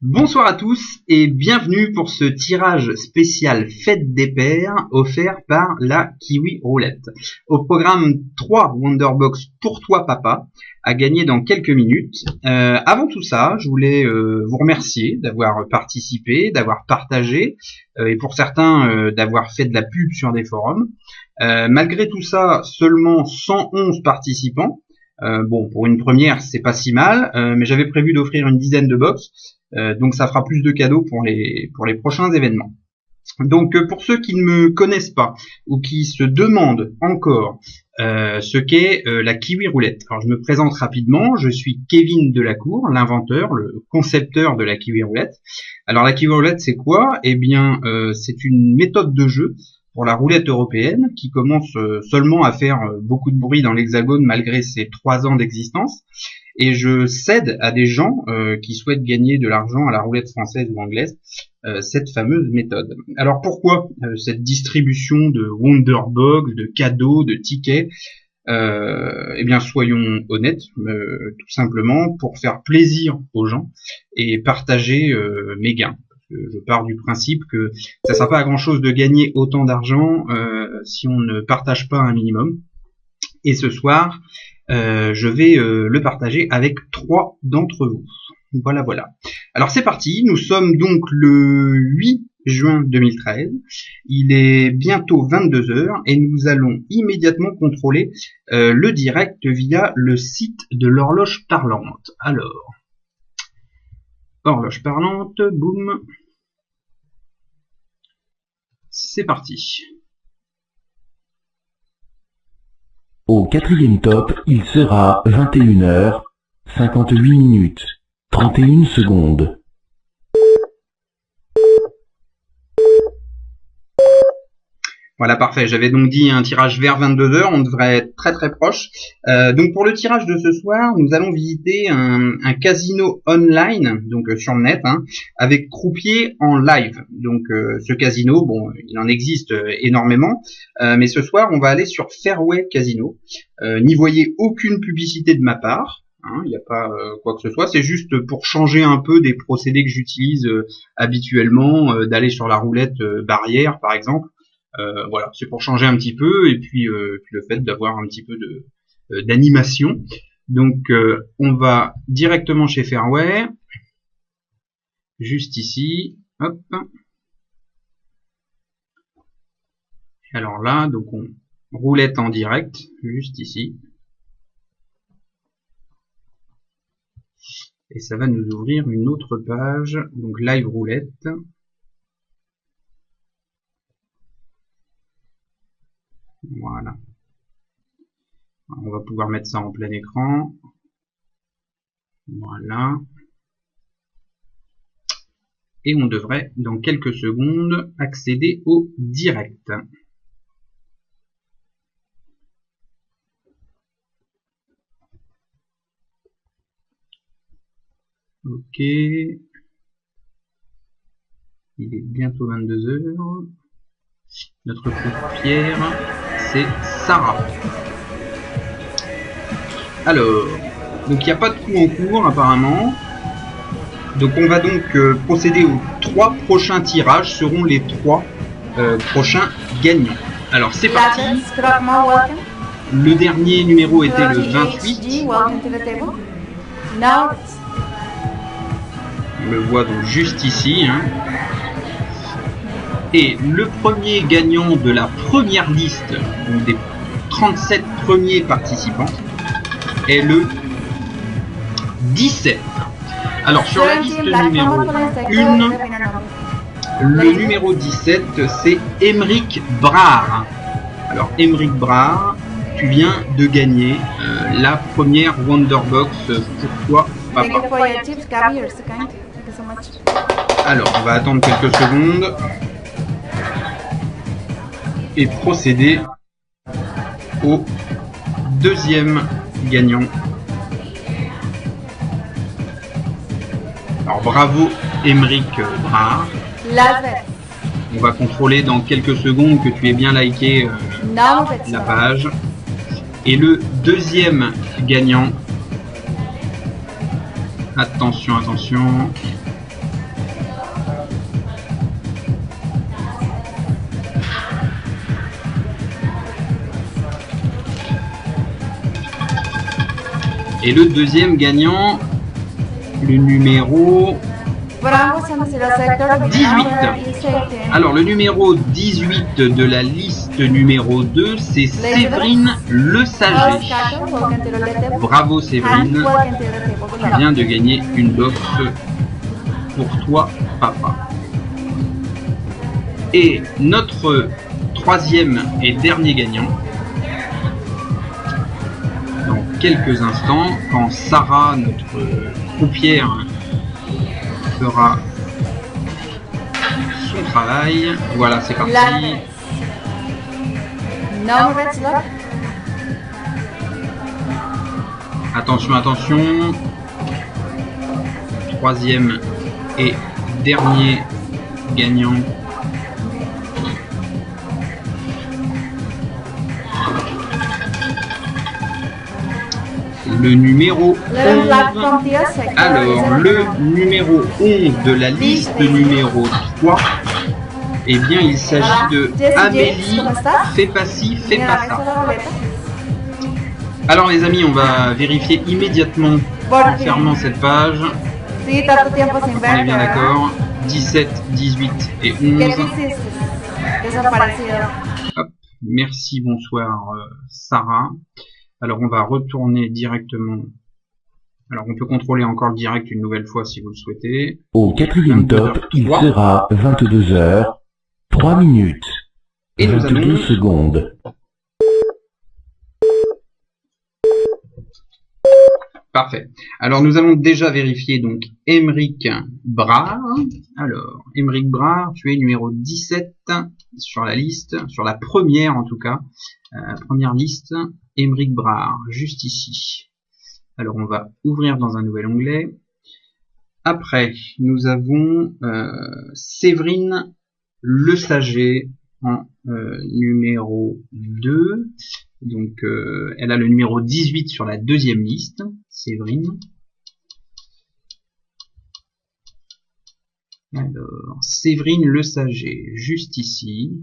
Bonsoir à tous et bienvenue pour ce tirage spécial Fête des Pères offert par la Kiwi Roulette. Au programme 3 Wonderbox pour toi papa à gagner dans quelques minutes. Avant tout ça, je voulais vous remercier d'avoir participé, d'avoir partagé et pour certains d'avoir fait de la pub sur des forums. Malgré tout ça, seulement 111 participants. Bon, pour une première, c'est pas si mal, mais j'avais prévu d'offrir une dizaine de box. Donc ça fera plus de cadeaux pour les prochains événements. Donc pour ceux qui ne me connaissent pas ou qui se demandent encore ce qu'est la Kiwi Roulette. Alors je me présente rapidement, je suis Kevin Delacour, l'inventeur, le concepteur de la Kiwi Roulette. Alors la Kiwi Roulette c'est quoi ? Eh bien c'est une méthode de jeu pour la roulette européenne qui commence seulement à faire beaucoup de bruit dans l'Hexagone malgré ses 3 ans d'existence. Et je cède à des gens qui souhaitent gagner de l'argent à la roulette française ou anglaise cette fameuse méthode. Alors pourquoi cette distribution de Wonderbox, de cadeaux, de tickets ? Eh bien soyons honnêtes, tout simplement pour faire plaisir aux gens et partager mes gains. Je pars du principe que ça ne sert pas à grand chose de gagner autant d'argent si on ne partage pas un minimum. Et ce soir, je vais le partager avec 3 d'entre vous. Voilà. Alors c'est parti, nous sommes donc le 8 juin 2013. Il est bientôt 22h et nous allons immédiatement contrôler le direct via le site de l'horloge parlante. Alors, horloge parlante, boum. C'est parti. Au 4e top, il sera 21h, 58 minutes, 31 secondes. Voilà, parfait. J'avais donc dit un tirage vers 22h, on devrait être très très proche. Donc pour le tirage de ce soir, nous allons visiter un casino online, donc sur le net, avec croupier en live. Donc ce casino, bon, il en existe énormément, mais ce soir on va aller sur Fairway Casino. N'y voyez aucune publicité de ma part. Il n'y a pas quoi que ce soit, c'est juste pour changer un peu des procédés que j'utilise habituellement, d'aller sur la roulette barrière par exemple. Voilà, c'est pour changer un petit peu et puis le fait d'avoir un petit peu d'animation. Donc on va directement chez Fairway, juste ici, hop. Alors là, donc on roulette en direct, juste ici. Et ça va nous ouvrir une autre page, donc live roulette. Voilà. On va pouvoir mettre ça en plein écran. Voilà. Et on devrait, dans quelques secondes, accéder au direct. Ok. Il est bientôt 22h. Notre croupière, c'est Sarah. Alors, donc il n'y a pas de coup en cours apparemment. Donc on va donc procéder aux 3 prochains tirages, seront les 3 prochains gagnants. Alors c'est parti. Le dernier numéro était le 28. On le voit donc juste ici. Et le premier gagnant de la première liste, donc des 37 premiers participants, est le 17. Alors sur la liste numéro 1, le numéro 17 c'est Émeric Brard. Alors Émeric Brard, tu viens de gagner la première Wonderbox pour toi papa. Alors on va attendre quelques secondes et procéder au deuxième gagnant. Alors bravo Émeric Brard. On va contrôler dans quelques secondes que tu aies bien liké la page. Et le deuxième gagnant, attention, Et le deuxième gagnant, le numéro 18. Alors le numéro 18 de la liste numéro 2, c'est Séverine Le Saget. Bravo Séverine, tu viens de gagner une box pour toi papa. Et notre troisième et dernier gagnant, dans quelques instants, quand Sarah, notre croupière, fera son travail. Voilà, c'est parti. Attention, attention. Troisième et dernier gagnant. Le numéro 11. Alors, le numéro 11 de la liste numéro 3, eh bien, il s'agit de Amélie, fais pas ci, fais pas ça. Alors, les amis, on va vérifier immédiatement en fermant cette page. On est bien d'accord. 17, 18 et 11. Hop. Merci, bonsoir, Sarah. Alors on va retourner directement. Alors on peut contrôler encore le direct une nouvelle fois si vous le souhaitez. Au quatrième top, il sera 22h, 3 minutes, et 22 secondes. Parfait. Alors nous allons déjà vérifier donc Émeric Brard. Alors Émeric Brard, tu es numéro 17 sur la liste, sur la première en tout cas. Première liste, Émeric Brard, juste ici. Alors on va ouvrir dans un nouvel onglet. Après, nous avons Séverine Le Saget en numéro 2. Donc elle a le numéro 18 sur la deuxième liste, Séverine. Alors, Séverine Le Saget, juste ici.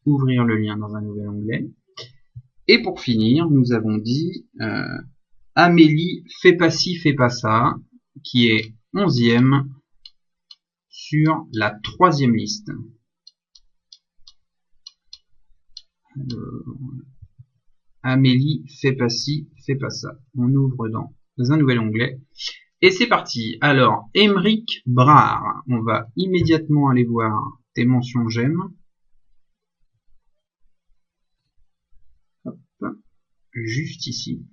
Ouvrir le lien dans un nouvel onglet. Et pour finir, nous avons dit Amélie, fais pas ci, fais pas ça, qui est 11e sur la troisième liste. Alors, Amélie, fais pas ci, fais pas ça. On ouvre dans un nouvel onglet. Et c'est parti. Alors, Émeric Brard, on va immédiatement aller voir tes mentions j'aime. Juste ici.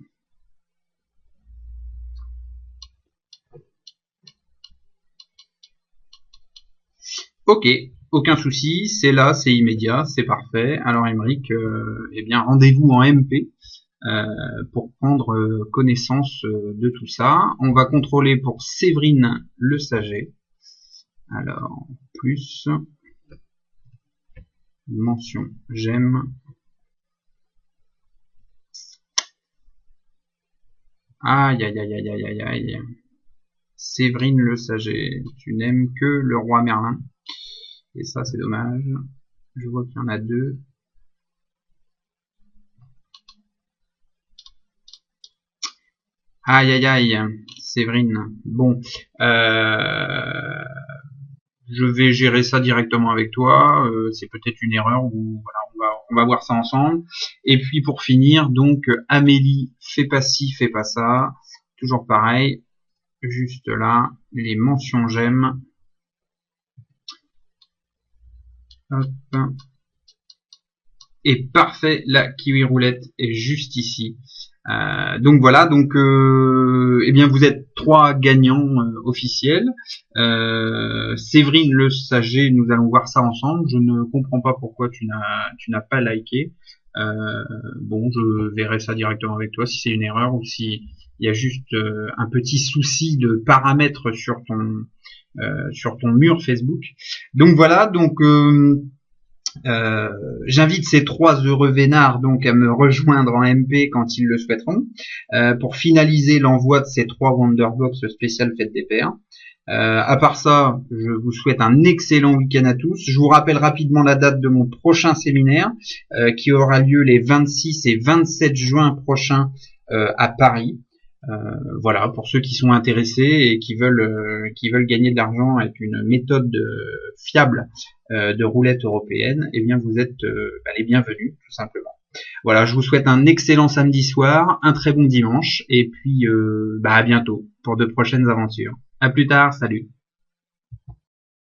Ok, aucun souci, c'est là, c'est immédiat, c'est parfait. Alors Émeric, eh bien rendez-vous en MP pour prendre connaissance de tout ça. On va contrôler pour Séverine Le Saget. Alors, plus, mention j'aime. Aïe, aïe, aïe, aïe, aïe, aïe, aïe. Séverine Le Saget, tu n'aimes que le roi Merlin. Et ça, c'est dommage. Je vois qu'il y en a deux. Aïe, aïe, aïe, Séverine. Bon, je vais gérer ça directement avec toi. C'est peut-être une erreur ou voilà, on va voir ça ensemble. Et puis pour finir, donc Amélie, fais pas ci, fais pas ça. Toujours pareil. Juste là, les mentions j'aime. Hop. Et parfait, la kiwi roulette est juste ici. Donc voilà, donc eh bien vous êtes 3 gagnants officiels. Séverine Le Saget, nous allons voir ça ensemble. Je ne comprends pas pourquoi tu n'as pas liké. Bon, je verrai ça directement avec toi si c'est une erreur ou si il y a juste un petit souci de paramètres sur ton mur Facebook. Donc voilà, donc j'invite ces 3 heureux vénards donc à me rejoindre en MP quand ils le souhaiteront pour finaliser l'envoi de ces 3 Wonderbox spéciales Fête des Pères. À part ça, je vous souhaite un excellent week-end à tous. Je vous rappelle rapidement la date de mon prochain séminaire qui aura lieu les 26 et 27 juin prochains à Paris. Voilà, pour ceux qui sont intéressés et qui veulent gagner de l'argent avec une méthode fiable de roulette européenne, eh bien vous êtes les bienvenus, tout simplement. Voilà, je vous souhaite un excellent samedi soir, un très bon dimanche, et puis à bientôt pour de prochaines aventures. À plus tard, salut.